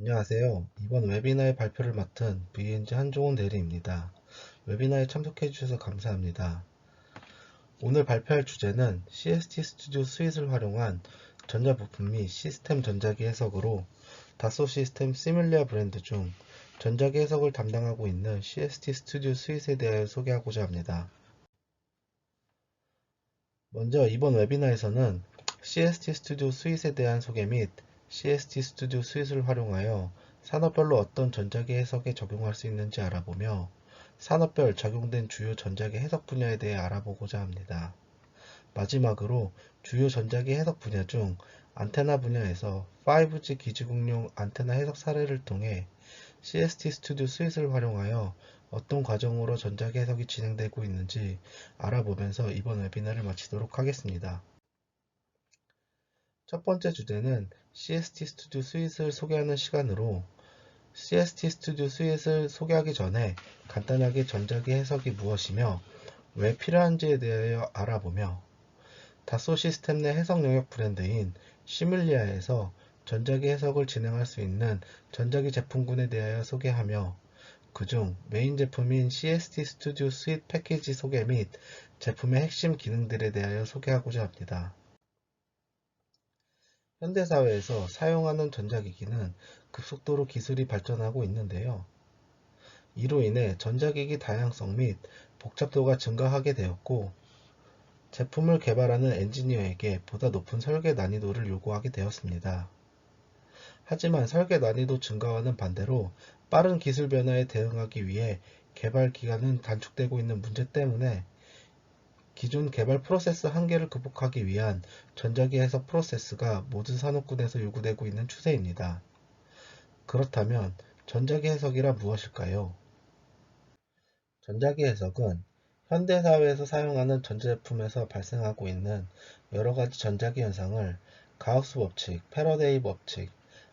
안녕하세요. 이번 웨비나의 발표를 맡은 VNG 한종훈 대리입니다. 웨비나에 참석해 주셔서 감사합니다. 오늘 발표할 주제는 CST 스튜디오 스윗을 활용한 전자부품 및 시스템 전자기 해석으로 다소 시스템 시뮬리아 브랜드 중 전자기 해석을 담당하고 있는 CST 스튜디오 스윗에 대하여 소개하고자 합니다. 먼저 이번 웨비나에서는 CST 스튜디오 스윗에 대한 소개 및 CST 스튜디오 스윗을 활용하여 산업별로 어떤 전자기 해석에 적용할 수 있는지 알아보며 산업별 적용된 주요 전자기 해석 분야에 대해 알아보고자 합니다. 마지막으로 주요 전자기 해석 분야 중 안테나 분야에서 5G 기지국용 안테나 해석 사례를 통해 CST 스튜디오 스윗을 활용하여 어떤 과정으로 전자기 해석이 진행되고 있는지 알아보면서 이번 웨비나를 마치도록 하겠습니다. 첫 번째 주제는 CST 스튜디오 스윗을 소개하는 시간으로 CST 스튜디오 스윗을 소개하기 전에 간단하게 전자기 해석이 무엇이며 왜 필요한지에 대하여 알아보며 다소 시스템 내 해석 영역 브랜드인 시뮬리아에서 전자기 해석을 진행할 수 있는 전자기 제품군에 대하여 소개하며 그중 메인 제품인 CST 스튜디오 스윗 패키지 소개 및 제품의 핵심 기능들에 대하여 소개하고자 합니다. 현대사회에서 사용하는 전자기기는 급속도로 기술이 발전하고 있는데요. 이로 인해 전자기기 다양성 및 복잡도가 증가하게 되었고, 제품을 개발하는 엔지니어에게 보다 높은 설계 난이도를 요구하게 되었습니다. 하지만 설계 난이도 증가와는 반대로 빠른 기술 변화에 대응하기 위해 개발 기간은 단축되고 있는 문제 때문에 기존 개발 프로세스 한계를 극복하기 위한 전자기 해석 프로세스가 모든 산업군에서 요구되고 있는 추세입니다. 그렇다면 전자기 해석이란 무엇일까요? 전자기 해석은 현대사회에서 사용하는 전자제품에서 발생하고 있는 여러가지 전자기 현상을 가우스 법칙, 패러데이 법칙,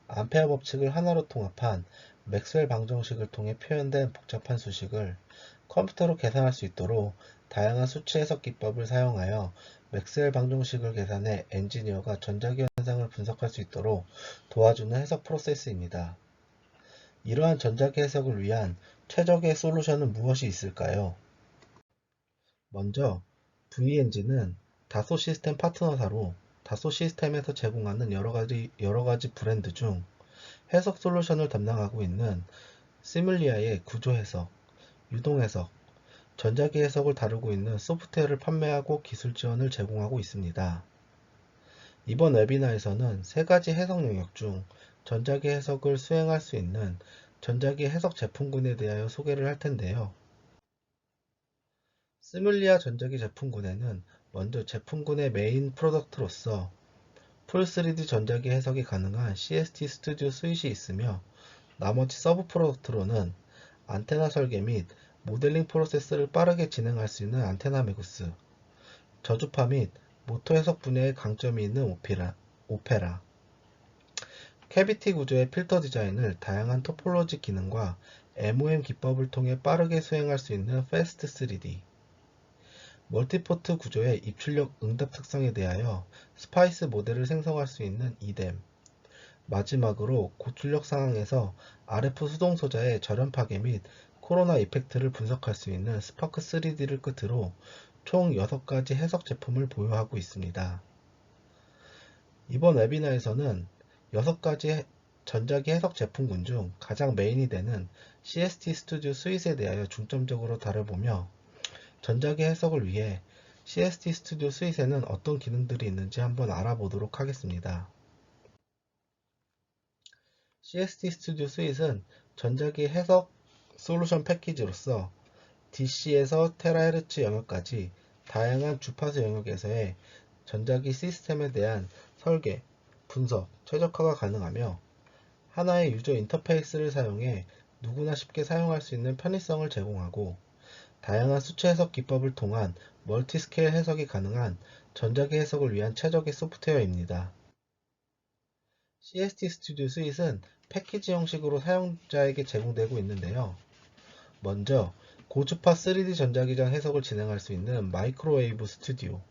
암페어 법칙을 하나로 통합한 맥스웰 방정식을 통해 표현된 복잡한 수식을 컴퓨터로 계산할 수 있도록 다양한 수치 해석 기법을 사용하여 맥스웰 방정식을 계산해 엔지니어가 전자기 현상을 분석할 수 있도록 도와주는 해석 프로세스입니다. 이러한 전자기 해석을 위한 최적의 솔루션은 무엇이 있을까요? 먼저 VNG는 다소 시스템 파트너사로 다소 시스템에서 제공하는 여러가지 브랜드 중 해석 솔루션을 담당하고 있는 시뮬리아의 구조 해석, 유동 해석, 전자기 해석을 다루고 있는 소프트웨어를 판매하고 기술 지원을 제공하고 있습니다. 이번 웨비나에서는 세 가지 해석 영역 중 전자기 해석을 수행할 수 있는 전자기 해석 제품군에 대하여 소개를 할 텐데요. 시뮬리아 전자기 제품군에는 먼저 제품군의 메인 프로덕트로서 풀 3D 전자기 해석이 가능한 CST 스튜디오 스윗이 있으며 나머지 서브 프로덕트로는 안테나 설계 및 모델링 프로세스를 빠르게 진행할 수 있는 안테나 매구스, 저주파 및 모터 해석 분야에 강점이 있는 오페라, 캐비티 구조의 필터 디자인을 다양한 토폴로지 기능과 MOM 기법을 통해 빠르게 수행할 수 있는 패스트 3D, 멀티포트 구조의 입출력 응답 특성에 대하여 스파이스 모델을 생성할 수 있는 이뎀, 마지막으로 고출력 상황에서 RF 수동 소자의 절연 파괴 및 코로나 이펙트를 분석할 수 있는 스파크 3D를 끝으로 총 6가지 해석 제품을 보유하고 있습니다. 이번 웨비나에서는 6가지 전자기 해석 제품군 중 가장 메인이 되는 CST 스튜디오 스윗에 대하여 중점적으로 다뤄보며 전자기 해석을 위해 CST 스튜디오 스윗에는 어떤 기능들이 있는지 한번 알아보도록 하겠습니다. CST 스튜디오 스윗은 전자기 해석 솔루션 패키지로서 DC에서 테라헤르츠 영역까지 다양한 주파수 영역에서의 전자기 시스템에 대한 설계, 분석, 최적화가 가능하며 하나의 유저 인터페이스를 사용해 누구나 쉽게 사용할 수 있는 편의성을 제공하고 다양한 수치 해석 기법을 통한 멀티 스케일 해석이 가능한 전자기 해석을 위한 최적의 소프트웨어입니다. CST 스튜디오 스윗은 패키지 형식으로 사용자에게 제공되고 있는데요. 먼저 고주파 3D 전자기장 해석을 진행할 수 있는 마이크로웨이브 스튜디오,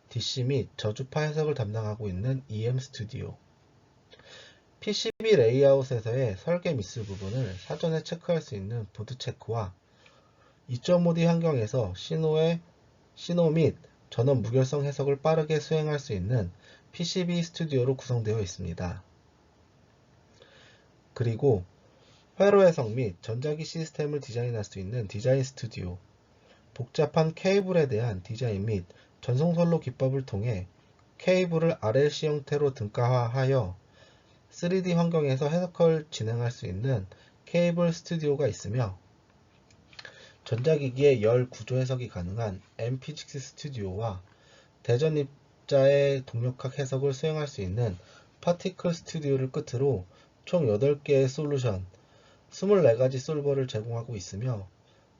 DC 및 저주파 해석을 담당하고 있는 EM 스튜디오, PCB 레이아웃에서의 설계 미스 부분을 사전에 체크할 수 있는 보드 체크와 2.5D 환경에서 신호 및 전원 무결성 해석을 빠르게 수행할 수 있는 PCB 스튜디오로 구성되어 있습니다. 그리고 회로 해석 및 전자기 시스템을 디자인할 수 있는 디자인 스튜디오, 복잡한 케이블에 대한 디자인 및 전송선로 기법을 통해 케이블을 RLC 형태로 등가화하여 3D 환경에서 해석을 진행할 수 있는 케이블 스튜디오가 있으며, 전자기기의 열 구조 해석이 가능한 MPGX 스튜디오와 대전 입자의 동력학 해석을 수행할 수 있는 파티클 스튜디오를 끝으로 총 8개의 솔루션, 24가지 솔버를 제공하고 있으며,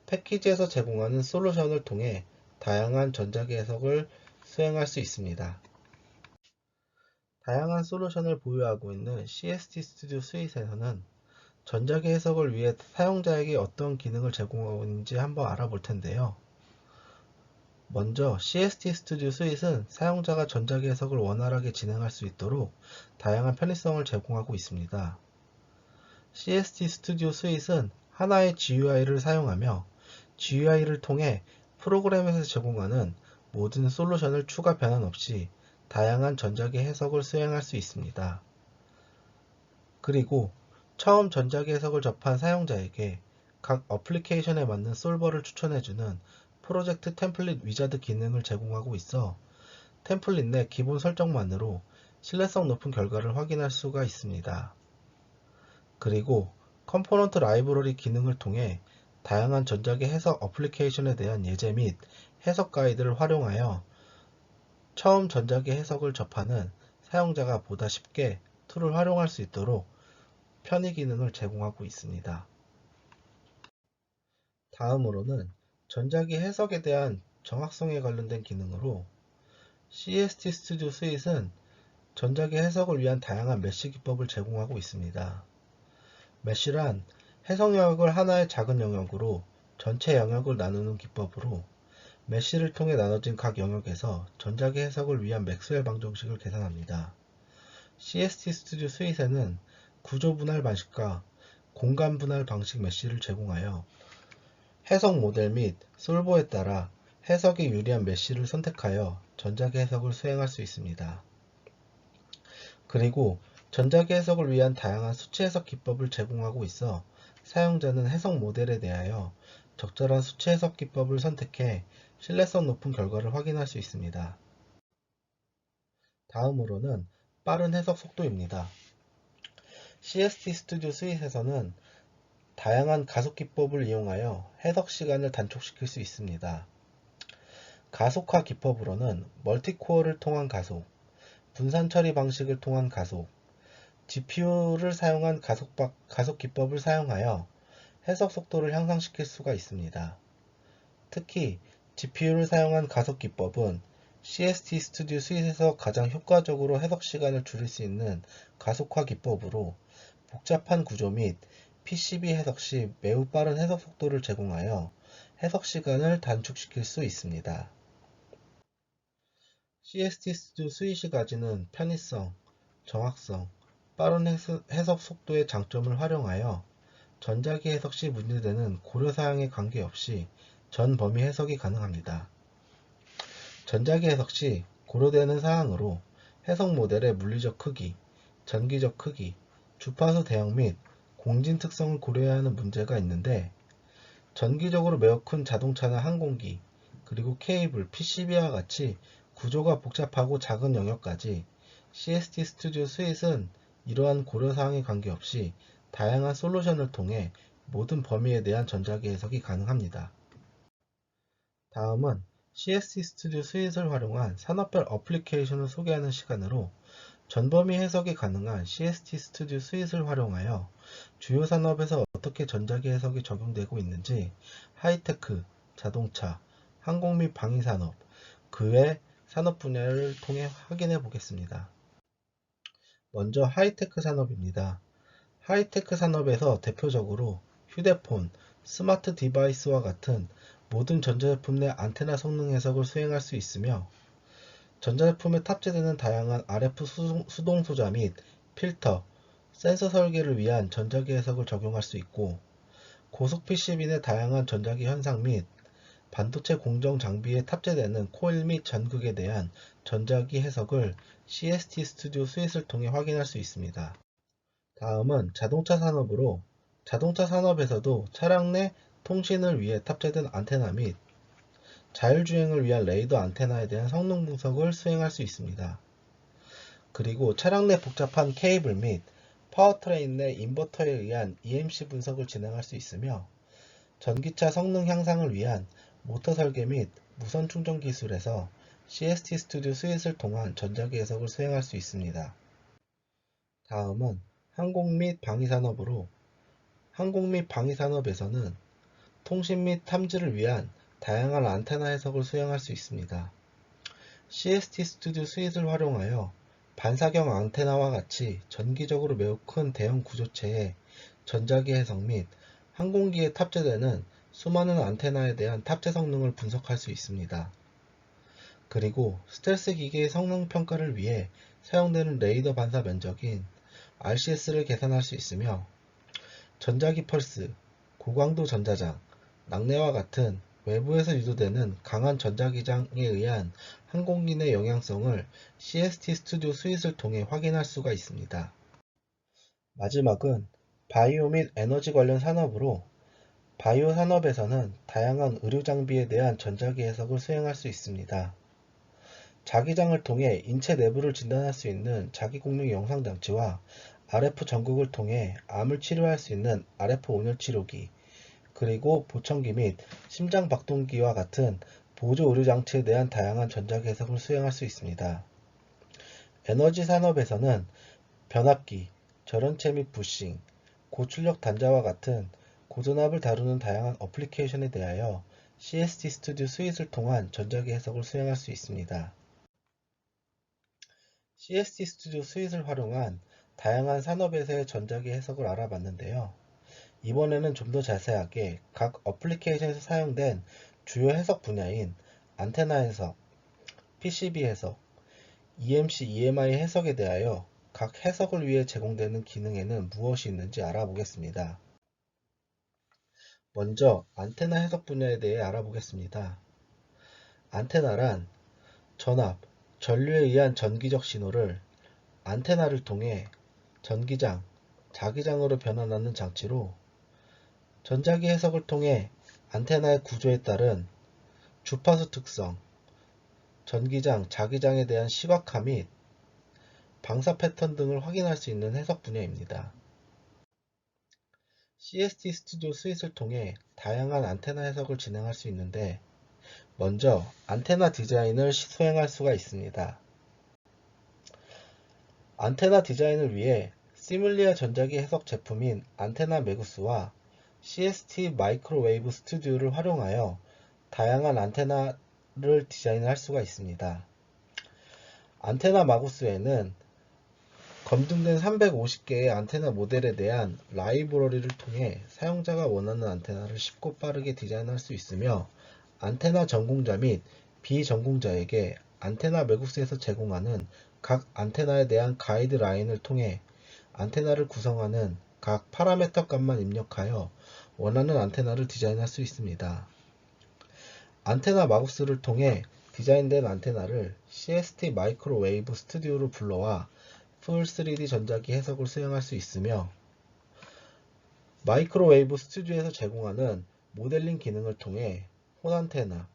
패키지에서 제공하는 솔루션을 통해 다양한 전자기 해석을 수행할 수 있습니다. 다양한 솔루션을 보유하고 있는 CST 스튜디오 스윗에서는 전자기 해석을 위해 사용자에게 어떤 기능을 제공하고 있는지 한번 알아볼 텐데요. 먼저 CST 스튜디오 스윗은 사용자가 전자기 해석을 원활하게 진행할 수 있도록 다양한 편의성을 제공하고 있습니다. CST 스튜디오 스윗은 하나의 GUI를 사용하며 GUI를 통해 프로그램에서 제공하는 모든 솔루션을 추가 변환 없이 다양한 전자기 해석을 수행할 수 있습니다. 그리고 처음 전자기 해석을 접한 사용자에게 각 어플리케이션에 맞는 솔버를 추천해주는 프로젝트 템플릿 위자드 기능을 제공하고 있어 템플릿 내 기본 설정만으로 신뢰성 높은 결과를 확인할 수가 있습니다. 그리고 컴포넌트 라이브러리 기능을 통해 다양한 전자기 해석 어플리케이션에 대한 예제 및 해석 가이드를 활용하여 처음 전자기 해석을 접하는 사용자가 보다 쉽게 툴을 활용할 수 있도록 편의 기능을 제공하고 있습니다. 다음으로는 전자기 해석에 대한 정확성에 관련된 기능으로 CST 스튜디오 스윗은 전자기 해석을 위한 다양한 메쉬 기법을 제공하고 있습니다. 메쉬란 해석 영역을 하나의 작은 영역으로 전체 영역을 나누는 기법으로 메쉬를 통해 나눠진 각 영역에서 전자기 해석을 위한 맥스웰 방정식을 계산합니다. CST 스튜디오 스윗에는 구조 분할 방식과 공간 분할 방식 메쉬를 제공하여 해석 모델 및 솔버에 따라 해석에 유리한 메쉬를 선택하여 전자기 해석을 수행할 수 있습니다. 그리고 전자기 해석을 위한 다양한 수치 해석 기법을 제공하고 있어 사용자는 해석 모델에 대하여 적절한 수치 해석 기법을 선택해 신뢰성 높은 결과를 확인할 수 있습니다. 다음으로는 빠른 해석 속도입니다. CST 스튜디오 스윗에서는 다양한 가속 기법을 이용하여 해석 시간을 단축시킬 수 있습니다. 가속화 기법으로는 멀티코어를 통한 가속, 분산 처리 방식을 통한 가속, GPU를 사용한 가속 기법을 사용하여 해석 속도를 향상시킬 수가 있습니다. 특히 GPU를 사용한 가속 기법은 CST 스튜디오 스윗에서 가장 효과적으로 해석 시간을 줄일 수 있는 가속화 기법으로 복잡한 구조 및 PCB 해석 시 매우 빠른 해석 속도를 제공하여 해석 시간을 단축시킬 수 있습니다. CST 스튜디오 스윗이 가지는 편의성, 정확성, 빠른 해석 속도의 장점을 활용하여 전자기 해석 시 문제되는 고려사항에 관계없이 전 범위 해석이 가능합니다. 전자기 해석 시 고려되는 사항으로 해석 모델의 물리적 크기, 전기적 크기, 주파수 대형 및 공진 특성을 고려해야 하는 문제가 있는데, 전기적으로 매우 큰 자동차나 항공기, 그리고 케이블, PCB와 같이 구조가 복잡하고 작은 영역까지 CST 스튜디오 스윗은 이러한 고려사항에 관계없이 다양한 솔루션을 통해 모든 범위에 대한 전자기 해석이 가능합니다. 다음은 CST 스튜디오 스윗을 활용한 산업별 어플리케이션을 소개하는 시간으로 전범위 해석이 가능한 CST 스튜디오 스윗을 활용하여 주요 산업에서 어떻게 전자기 해석이 적용되고 있는지 하이테크, 자동차, 항공 및 방위산업, 그 외 산업 분야를 통해 확인해 보겠습니다. 먼저 하이테크 산업입니다. 하이테크 산업에서 대표적으로 휴대폰, 스마트 디바이스와 같은 모든 전자제품 내 안테나 성능 해석을 수행할 수 있으며, 전자제품에 탑재되는 다양한 RF 수동 소자 및 필터, 센서 설계를 위한 전자기 해석을 적용할 수 있고, 고속 PCB 내 다양한 전자기 현상 및 반도체 공정 장비에 탑재되는 코일 및 전극에 대한 전자기 해석을 CST 스튜디오 스윗을 통해 확인할 수 있습니다. 다음은 자동차 산업으로, 자동차 산업에서도 차량 내 통신을 위해 탑재된 안테나 및 자율주행을 위한 레이더 안테나에 대한 성능 분석을 수행할 수 있습니다. 그리고 차량 내 복잡한 케이블 및 파워트레인 내 인버터에 의한 EMC 분석을 진행할 수 있으며, 전기차 성능 향상을 위한 모터 설계 및 무선 충전 기술에서 CST 스튜디오 스윗을 통한 전자기 해석을 수행할 수 있습니다. 다음은 항공 및 방위산업으로, 항공 및 방위산업에서는 통신 및 탐지를 위한 다양한 안테나 해석을 수행할 수 있습니다. CST 스튜디오 스윗을 활용하여 반사경 안테나와 같이 전기적으로 매우 큰 대형 구조체의 전자기 해석 및 항공기에 탑재되는 수많은 안테나에 대한 탑재 성능을 분석할 수 있습니다. 그리고 스텔스 기계의 성능 평가를 위해 사용되는 레이더 반사 면적인 RCS를 계산할 수 있으며, 전자기 펄스, 고강도 전자장, 낙뢰와 같은 외부에서 유도되는 강한 전자기장에 의한 항공기 내 영향성을 CST 스튜디오 스윗을 통해 확인할 수가 있습니다. 마지막은 바이오 및 에너지 관련 산업으로, 바이오 산업에서는 다양한 의료 장비에 대한 전자기 해석을 수행할 수 있습니다. 자기장을 통해 인체 내부를 진단할 수 있는 자기공룡 영상 장치와 RF 전극을 통해 암을 치료할 수 있는 RF 온열 치료기, 그리고 보청기 및 심장 박동기와 같은 보조 의료 장치에 대한 다양한 전자기 해석을 수행할 수 있습니다. 에너지 산업에서는 변압기, 절연체 및 부싱, 고출력 단자와 같은 고전압을 다루는 다양한 어플리케이션에 대하여 CST 스튜디오 스윗을 통한 전자기 해석을 수행할 수 있습니다. CST 스튜디오 스윗을 활용한 다양한 산업에서의 전자기 해석을 알아봤는데요. 이번에는 좀 더 자세하게 각 어플리케이션에서 사용된 주요 해석 분야인 안테나 해석, PCB 해석, EMC, EMI 해석에 대하여 각 해석을 위해 제공되는 기능에는 무엇이 있는지 알아보겠습니다. 먼저 안테나 해석 분야에 대해 알아보겠습니다. 안테나란 전압, 전류에 의한 전기적 신호를 안테나를 통해 전기장, 자기장으로 변환하는 장치로, 전자기 해석을 통해 안테나의 구조에 따른 주파수 특성, 전기장, 자기장에 대한 시각화 및 방사 패턴 등을 확인할 수 있는 해석 분야입니다. CST 스튜디오 스윗을 통해 다양한 안테나 해석을 진행할 수 있는데, 먼저 안테나 디자인을 수행할 수가 있습니다. 안테나 디자인을 위해 시뮬리아 전자기 해석 제품인 안테나 매구스와 CST 마이크로웨이브 스튜디오를 활용하여 다양한 안테나를 디자인할 수가 있습니다. 안테나 마구스에는 검증된 350개의 안테나 모델에 대한 라이브러리를 통해 사용자가 원하는 안테나를 쉽고 빠르게 디자인할 수 있으며, 안테나 전공자 및 비전공자에게 안테나 매국수에서 제공하는 각 안테나에 대한 가이드라인을 통해 안테나를 구성하는 각 파라미터 값만 입력하여 원하는 안테나를 디자인할 수 있습니다. 안테나 마구스를 통해 디자인된 안테나를 CST 마이크로웨이브 스튜디오로 불러와 풀 3D 전자기 해석을 수행할 수 있으며, 마이크로웨이브 스튜디오에서 제공하는 모델링 기능을 통해 혼 안테나,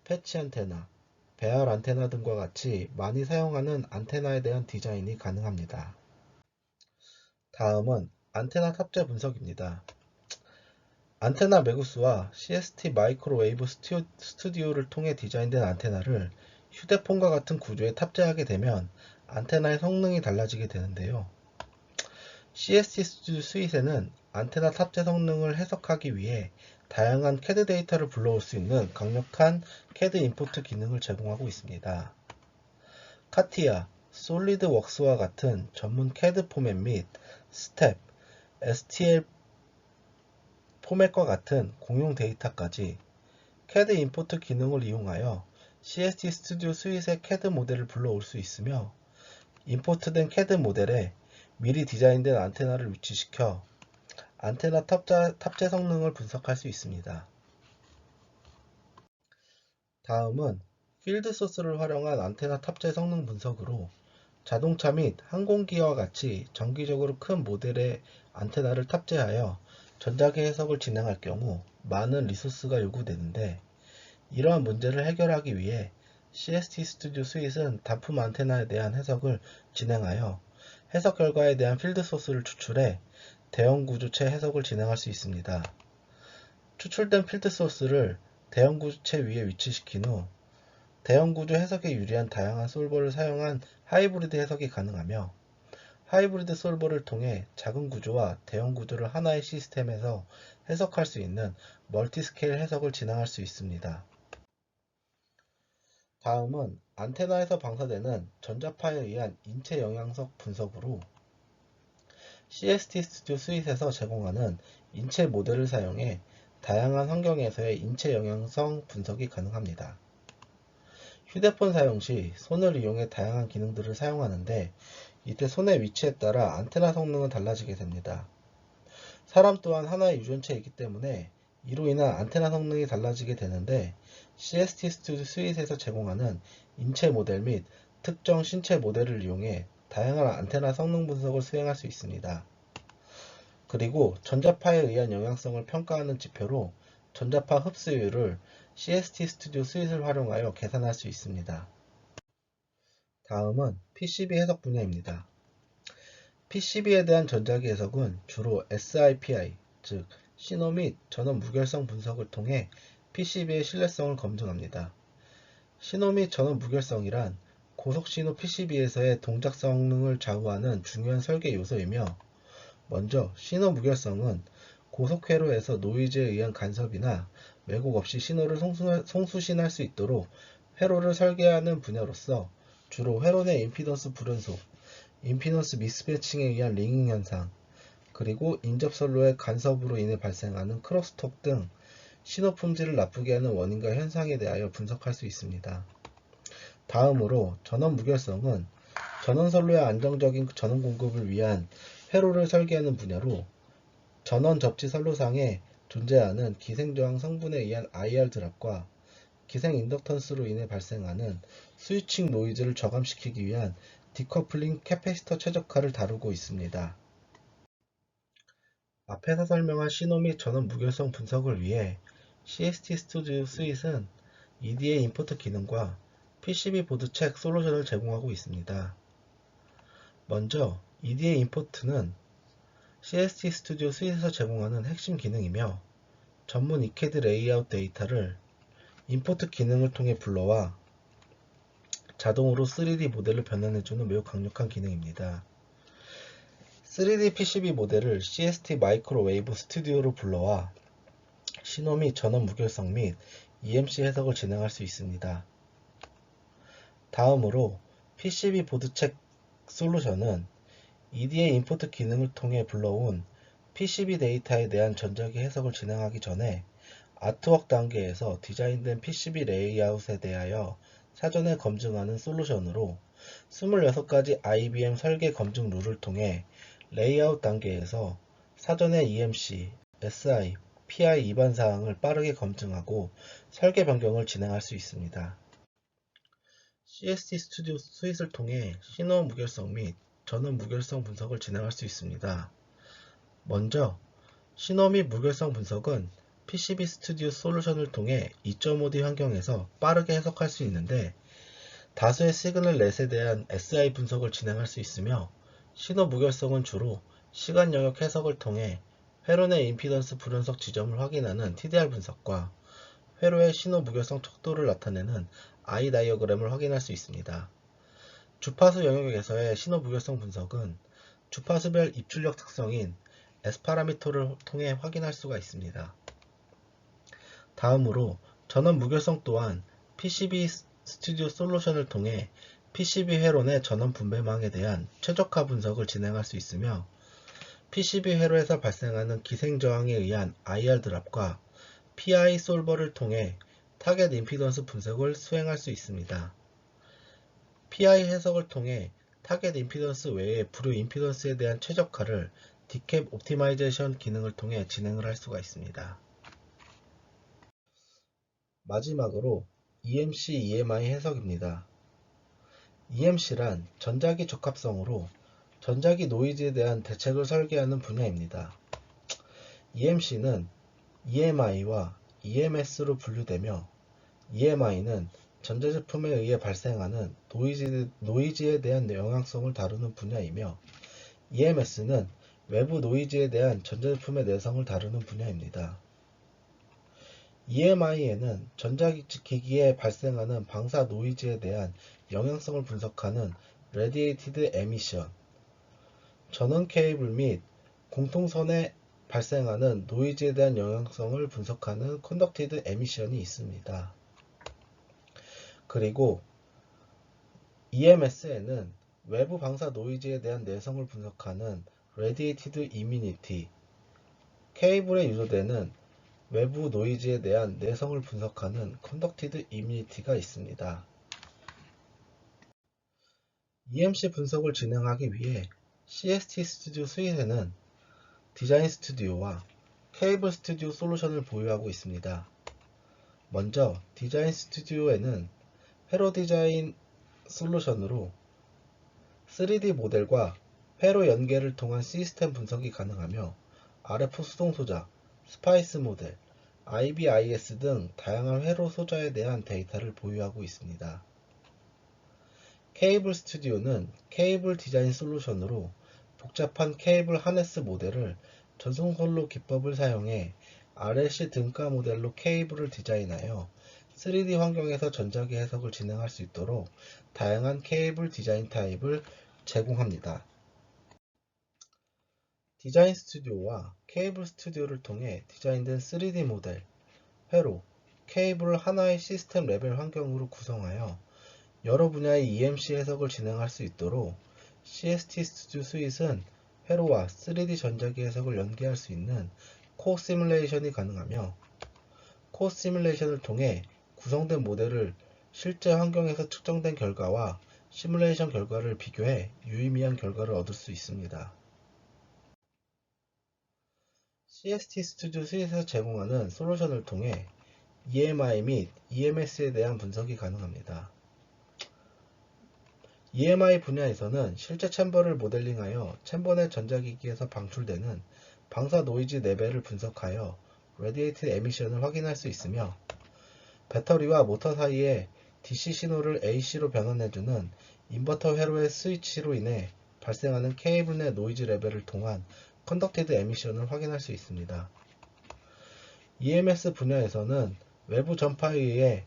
패치 안테나, 배열 안테나 등과 같이 많이 사용하는 안테나에 대한 디자인이 가능합니다. 다음은 안테나 탑재 분석입니다. 안테나 매구스와 CST 마이크로웨이브 스튜디오를 통해 디자인된 안테나를 휴대폰과 같은 구조에 탑재하게 되면 안테나의 성능이 달라지게 되는데요. CST 스튜디오 스윗에는 안테나 탑재 성능을 해석하기 위해 다양한 CAD 데이터를 불러올 수 있는 강력한 CAD 인풋 기능을 제공하고 있습니다. 카티아, 솔리드웍스와 같은 전문 CAD 포맷 및 스텝, STL 포맷과 같은 공용 데이터까지 CAD 인풋 기능을 이용하여 CST 스튜디오 스윗의 CAD 모델을 불러올 수 있으며, 인포트된 CAD 모델에 미리 디자인된 안테나를 위치시켜 안테나 탑재 성능을 분석할 수 있습니다. 다음은 필드 소스를 활용한 안테나 탑재 성능 분석으로 자동차 및 항공기와 같이 정기적으로 큰 모델의 안테나를 탑재하여 전자기 해석을 진행할 경우 많은 리소스가 요구되는데, 이러한 문제를 해결하기 위해 CST 스튜디오 스윗은 단품 안테나에 대한 해석을 진행하여 해석 결과에 대한 필드 소스를 추출해 대형 구조체 해석을 진행할 수 있습니다. 추출된 필드 소스를 대형 구조체 위에 위치시킨 후 대형 구조 해석에 유리한 다양한 솔버를 사용한 하이브리드 해석이 가능하며, 하이브리드 솔버를 통해 작은 구조와 대형 구조를 하나의 시스템에서 해석할 수 있는 멀티스케일 해석을 진행할 수 있습니다. 다음은 안테나에서 방사되는 전자파에 의한 인체 영향성 분석으로 CST 스튜디오 스윗에서 제공하는 인체 모델을 사용해 다양한 환경에서의 인체 영향성 분석이 가능합니다. 휴대폰 사용 시 손을 이용해 다양한 기능들을 사용하는데, 이때 손의 위치에 따라 안테나 성능은 달라지게 됩니다. 사람 또한 하나의 유전체이기 때문에 이로 인한 안테나 성능이 달라지게 되는데, CST 스튜디오 스윗에서 제공하는 인체 모델 및 특정 신체 모델을 이용해 다양한 안테나 성능 분석을 수행할 수 있습니다. 그리고 전자파에 의한 영향성을 평가하는 지표로 전자파 흡수율을 CST 스튜디오 스윗을 활용하여 계산할 수 있습니다. 다음은 PCB 해석 분야입니다. PCB에 대한 전자기 해석은 주로 SIPI, 즉 신호 및 전원 무결성 분석을 통해 PCB의 신뢰성을 검증합니다. 신호 및 전원 무결성이란 고속신호 PCB에서의 동작 성능을 좌우하는 중요한 설계 요소이며, 먼저 신호 무결성은 고속 회로에서 노이즈에 의한 간섭이나 왜곡 없이 신호를 송수신할 수 있도록 회로를 설계하는 분야로서 주로 회로 내 임피던스 불연속, 임피던스 미스매칭에 의한 링잉 현상, 그리고 인접선로의 간섭으로 인해 발생하는 크로스톡 등 신호 품질을 나쁘게 하는 원인과 현상에 대하여 분석할 수 있습니다. 다음으로 전원 무결성은 전원선로의 안정적인 전원 공급을 위한 회로를 설계하는 분야로 전원 접지 선로상에 존재하는 기생저항 성분에 의한 IR 드랍과 기생 인덕턴스로 인해 발생하는 스위칭 노이즈를 저감시키기 위한 디커플링 캐패시터 최적화를 다루고 있습니다. 앞에서 설명한 신호 및 전원 무결성 분석을 위해 CST 스튜디오 스윗은 EDA 임포트 기능과 PCB 보드 책 솔루션을 제공하고 있습니다. 먼저 EDA 임포트는 CST 스튜디오 스윗에서 제공하는 핵심 기능이며, 전문 이캐드 레이아웃 데이터를 임포트 기능을 통해 불러와 자동으로 3D 모델로 변환해주는 매우 강력한 기능입니다. 3D PCB 모델을 CST 마이크로웨이브 스튜디오로 불러와 신호 및 전원 무결성 및 EMC 해석을 진행할 수 있습니다. 다음으로 PCB 보드 책 솔루션은 EDA 임포트 기능을 통해 불러온 PCB 데이터에 대한 전자기 해석을 진행하기 전에 아트웍 단계에서 디자인된 PCB 레이아웃에 대하여 사전에 검증하는 솔루션으로 26가지 IBM 설계 검증 룰을 통해 레이아웃 단계에서 사전에 EMC, SI, PI 위반 사항을 빠르게 검증하고 설계 변경을 진행할 수 있습니다. CST 스튜디오 스윗을 통해 신호 무결성 및 전원 무결성 분석을 진행할 수 있습니다. 먼저 신호 및 무결성 분석은 PCB 스튜디오 솔루션을 통해 2.5D 환경에서 빠르게 해석할 수 있는데, 다수의 시그널 넷에 대한 SI 분석을 진행할 수 있으며, 신호 무결성은 주로 시간 영역 해석을 통해 회로 내 임피던스 불연속 지점을 확인하는 TDR 분석과 회로의 신호 무결성 척도를 나타내는 I 다이어그램을 확인할 수 있습니다. 주파수 영역에서의 신호 무결성 분석은 주파수별 입출력 특성인 S 파라미터를 통해 확인할 수가 있습니다. 다음으로 전원 무결성 또한 PCB 스튜디오 솔루션을 통해 PCB 회로 내 전원 분배망에 대한 최적화 분석을 진행할 수 있으며, PCB 회로에서 발생하는 기생 저항에 의한 IR 드랍과 PI 솔버를 통해 타겟 임피던스 분석을 수행할 수 있습니다. PI 해석을 통해 타겟 임피던스 외에 불효 임피던스에 대한 최적화를 디캡 옵티마이제이션 기능을 통해 진행을 할 수가 있습니다. 마지막으로 EMC EMI 해석입니다. EMC란 전자기 적합성으로 전자기 노이즈에 대한 대책을 설계하는 분야입니다. EMC는 EMI와 EMS로 분류되며 EMI는 전자제품에 의해 발생하는 노이즈에 대한 영향성을 다루는 분야이며 EMS는 외부 노이즈에 대한 전자제품의 내성을 다루는 분야입니다. EMI에는 전자기기에 발생하는 방사 노이즈에 대한 영향성을 분석하는 Radiated Emission, 전원 케이블 및 공통선에 발생하는 노이즈에 대한 영향성을 분석하는 Conducted Emission이 있습니다. 그리고 EMS에는 외부 방사 노이즈에 대한 내성을 분석하는 Radiated Immunity, 케이블에 유도되는 외부 노이즈에 대한 내성을 분석하는 Conducted Immunity가 있습니다. EMC 분석을 진행하기 위해 CST 스튜디오 스윗에는 디자인 스튜디오와 케이블 스튜디오 솔루션을 보유하고 있습니다. 먼저 디자인 스튜디오에는 회로 디자인 솔루션으로 3D 모델과 회로 연계를 통한 시스템 분석이 가능하며 RF 수동 소자, 스파이스 모델, IBIS 등 다양한 회로 소자에 대한 데이터를 보유하고 있습니다. 케이블 스튜디오는 케이블 디자인 솔루션으로 복잡한 케이블 하네스 모델을 전송선로 기법을 사용해 RLC 등가 모델로 케이블을 디자인하여 3D 환경에서 전자기 해석을 진행할 수 있도록 다양한 케이블 디자인 타입을 제공합니다. 디자인 스튜디오와 케이블 스튜디오를 통해 디자인된 3D 모델, 회로, 케이블을 하나의 시스템 레벨 환경으로 구성하여 여러 분야의 EMC 해석을 진행할 수 있도록 CST 스튜디오 스윗은 회로와 3D 전자기 해석을 연계할 수 있는 코어 시뮬레이션이 가능하며 코어 시뮬레이션을 통해 구성된 모델을 실제 환경에서 측정된 결과와 시뮬레이션 결과를 비교해 유의미한 결과를 얻을 수 있습니다. CST 스튜디오 스윗에서 제공하는 솔루션을 통해 EMI 및 EMS에 대한 분석이 가능합니다. EMI 분야에서는 실제 챔버를 모델링하여 챔버 내 전자기기에서 방출되는 방사 노이즈 레벨을 분석하여 Radiated Emission을 확인할 수 있으며 배터리와 모터 사이에 DC 신호를 AC로 변환해주는 인버터 회로의 스위치로 인해 발생하는 케이블 내 노이즈 레벨을 통한 Conducted Emission을 확인할 수 있습니다. EMS 분야에서는 외부 전파에 의해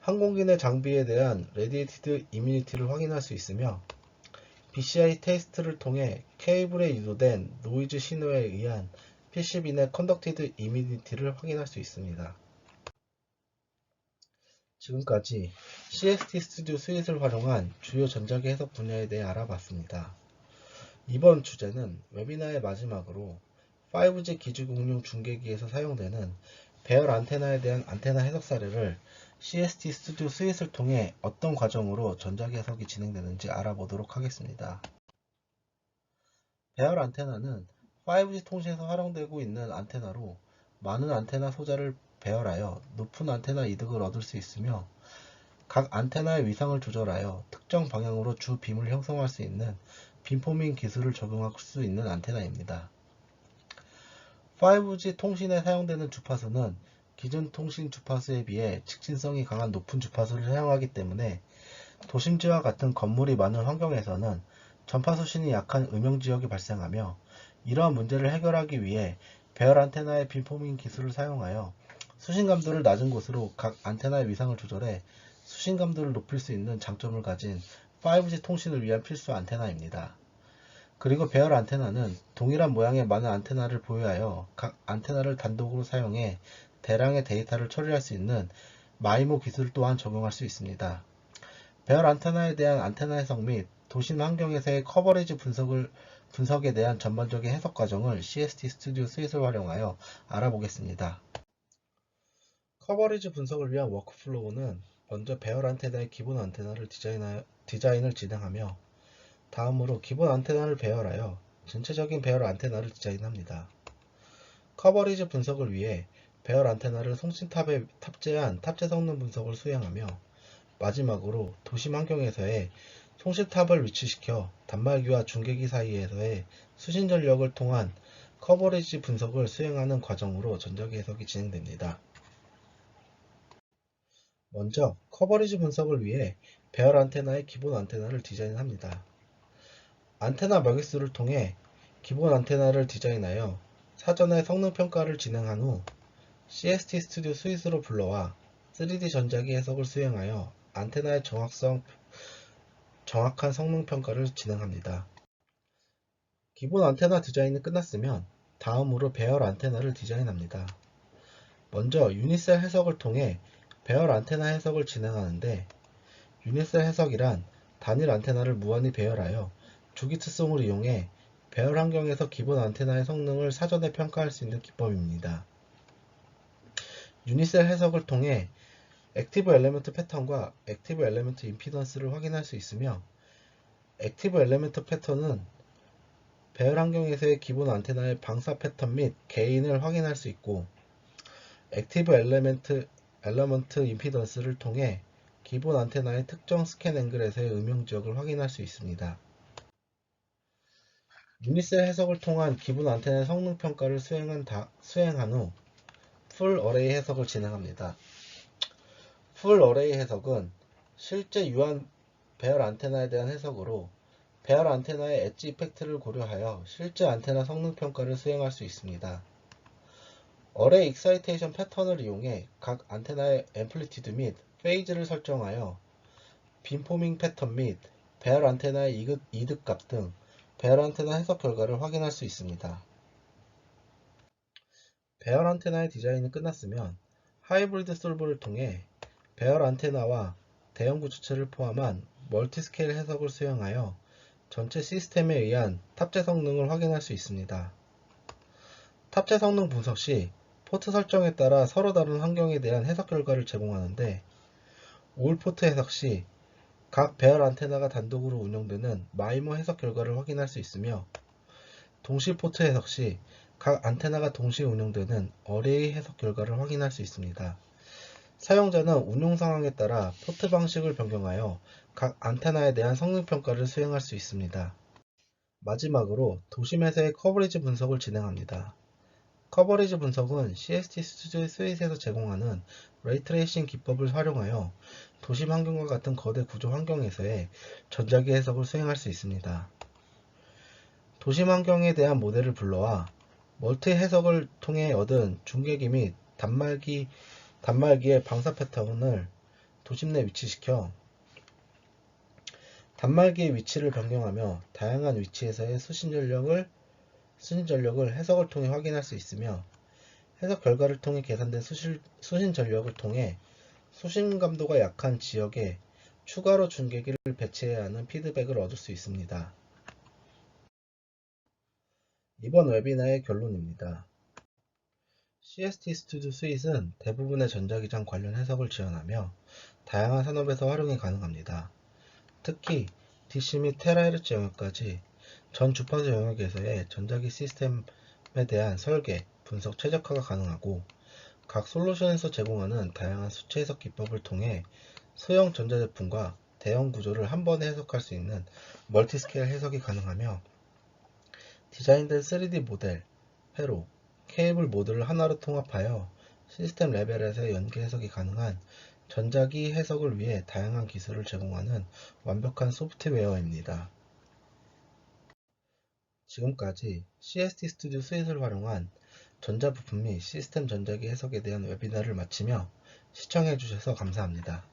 항공기 내 장비에 대한 Radiated Immunity를 확인할 수 있으며 BCI 테스트를 통해 케이블에 유도된 노이즈 신호에 의한 PCB 내 Conducted Immunity를 확인할 수 있습니다. 지금까지 CST 스튜디오 스윗을 활용한 주요 전자기 해석 분야에 대해 알아봤습니다. 이번 주제는 웨비나의 마지막으로 5G 기지국용 중계기에서 사용되는 배열 안테나에 대한 안테나 해석 사례를 CST 스튜디오 스윗을 통해 어떤 과정으로 전자기 해석이 진행되는지 알아보도록 하겠습니다. 배열 안테나는 5G 통신에서 활용되고 있는 안테나로 많은 안테나 소자를 배열하여 높은 안테나 이득을 얻을 수 있으며 각 안테나의 위상을 조절하여 특정 방향으로 주 빔을 형성할 수 있는 빔포밍 기술을 적용할 수 있는 안테나입니다. 5G 통신에 사용되는 주파수는 기존 통신 주파수에 비해 직진성이 강한 높은 주파수를 사용하기 때문에 도심지와 같은 건물이 많은 환경에서는 전파 수신이 약한 음영지역이 발생하며 이러한 문제를 해결하기 위해 배열 안테나의 빔포밍 기술을 사용하여 수신감도를 낮은 곳으로 각 안테나의 위상을 조절해 수신감도를 높일 수 있는 장점을 가진 5G 통신을 위한 필수 안테나입니다. 그리고 배열 안테나는 동일한 모양의 많은 안테나를 보유하여 각 안테나를 단독으로 사용해 대량의 데이터를 처리할 수 있는 마이모 기술을 또한 적용할 수 있습니다. 배열 안테나에 대한 안테나 해석 및 도심 환경에서의 커버리지 분석에 대한 전반적인 해석 과정을 CST 스튜디오 스윗을 활용하여 알아보겠습니다. 커버리지 분석을 위한 워크플로우는 먼저 배열 안테나의 기본 안테나를 디자인을 진행하며 다음으로 기본 안테나를 배열하여 전체적인 배열 안테나를 디자인합니다. 커버리지 분석을 위해 배열 안테나를 송신탑에 탑재한 탑재 성능 분석을 수행하며 마지막으로 도심 환경에서의 송신탑을 위치시켜 단말기와 중계기 사이에서의 수신 전력을 통한 커버리지 분석을 수행하는 과정으로 전자기 해석이 진행됩니다. 먼저 커버리지 분석을 위해 배열 안테나의 기본 안테나를 디자인합니다. 안테나 먹잇수를 통해 기본 안테나를 디자인하여 사전에 성능 평가를 진행한 후 CST 스튜디오 스윗으로 불러와 3D 전자기 해석을 수행하여 안테나의 정확한 성능 평가를 진행합니다. 기본 안테나 디자인이 끝났으면 다음으로 배열 안테나를 디자인합니다. 먼저 유닛셀 해석을 통해 배열 안테나 해석을 진행하는데, 유닛셀 해석이란 단일 안테나를 무한히 배열하여 주기 특성을 이용해 배열 환경에서 기본 안테나의 성능을 사전에 평가할 수 있는 기법입니다. 유닛셀 해석을 통해 액티브 엘리먼트 패턴과 액티브 엘리먼트 임피던스를 확인할 수 있으며, 액티브 엘리먼트 패턴은 배열 환경에서의 기본 안테나의 방사 패턴 및 게인을 확인할 수 있고, 액티브 엘리먼트 임피던스를 통해 기본 안테나의 특정 스캔 앵글에서의 음영 지역을 확인할 수 있습니다. 유닛셀 해석을 통한 기본 안테나의 성능 평가를 수행한 후 풀 어레이 해석을 진행합니다. 풀 어레이 해석은 실제 유한 배열 안테나에 대한 해석으로 배열 안테나의 엣지 이펙트를 고려하여 실제 안테나 성능 평가를 수행할 수 있습니다. 어레이 익사이테이션 패턴을 이용해 각 안테나의 앰플리튜드 및 페이즈를 설정하여 빔포밍 패턴 및 배열 안테나의 이득값 등 배열 안테나 해석 결과를 확인할 수 있습니다. 배열 안테나의 디자인이 끝났으면 하이브리드 솔브를 통해 배열 안테나와 대형 구조체를 포함한 멀티스케일 해석을 수행하여 전체 시스템에 의한 탑재 성능을 확인할 수 있습니다. 탑재 성능 분석 시 포트 설정에 따라 서로 다른 환경에 대한 해석 결과를 제공하는데, 올 포트 해석 시 각 배열 안테나가 단독으로 운영되는 마이머 해석 결과를 확인할 수 있으며, 동시 포트 해석 시 각 안테나가 동시에 운영되는 어레이 해석 결과를 확인할 수 있습니다. 사용자는 운용 상황에 따라 포트 방식을 변경하여 각 안테나에 대한 성능 평가를 수행할 수 있습니다. 마지막으로 도심에서의 커버리지 분석을 진행합니다. 커버리지 분석은 CST 스튜디오 스윗에서 제공하는 레이트레이싱 기법을 활용하여 도심 환경과 같은 거대 구조 환경에서의 전자기 해석을 수행할 수 있습니다. 도심 환경에 대한 모델을 불러와 멀티 해석을 통해 얻은 중계기 및 단말기의 방사 패턴을 도심 내 위치시켜 단말기의 위치를 변경하며 다양한 위치에서의 수신 전력을 해석을 통해 확인할 수 있으며, 해석 결과를 통해 계산된 수신 전력을 통해 수신 감도가 약한 지역에 추가로 중계기를 배치해야 하는 피드백을 얻을 수 있습니다. 이번 웨비나의 결론입니다. CST 스튜디오 스윗은 대부분의 전자기장 관련 해석을 지원하며 다양한 산업에서 활용이 가능합니다. 특히 DC 및 테라헤르츠 영역까지 전 주파수 영역에서의 전자기 시스템에 대한 설계, 분석 최적화가 가능하고, 각 솔루션에서 제공하는 다양한 수치 해석 기법을 통해 소형 전자제품과 대형 구조를 한 번에 해석할 수 있는 멀티스케일 해석이 가능하며, 디자인된 3D 모델, 회로, 케이블 모듈을 하나로 통합하여 시스템 레벨에서의 연계 해석이 가능한 전자기 해석을 위해 다양한 기술을 제공하는 완벽한 소프트웨어입니다. 지금까지 CST 스튜디오 스윗을 활용한 전자부품 및 시스템 전자기 해석에 대한 웨비나를 마치며 시청해 주셔서 감사합니다.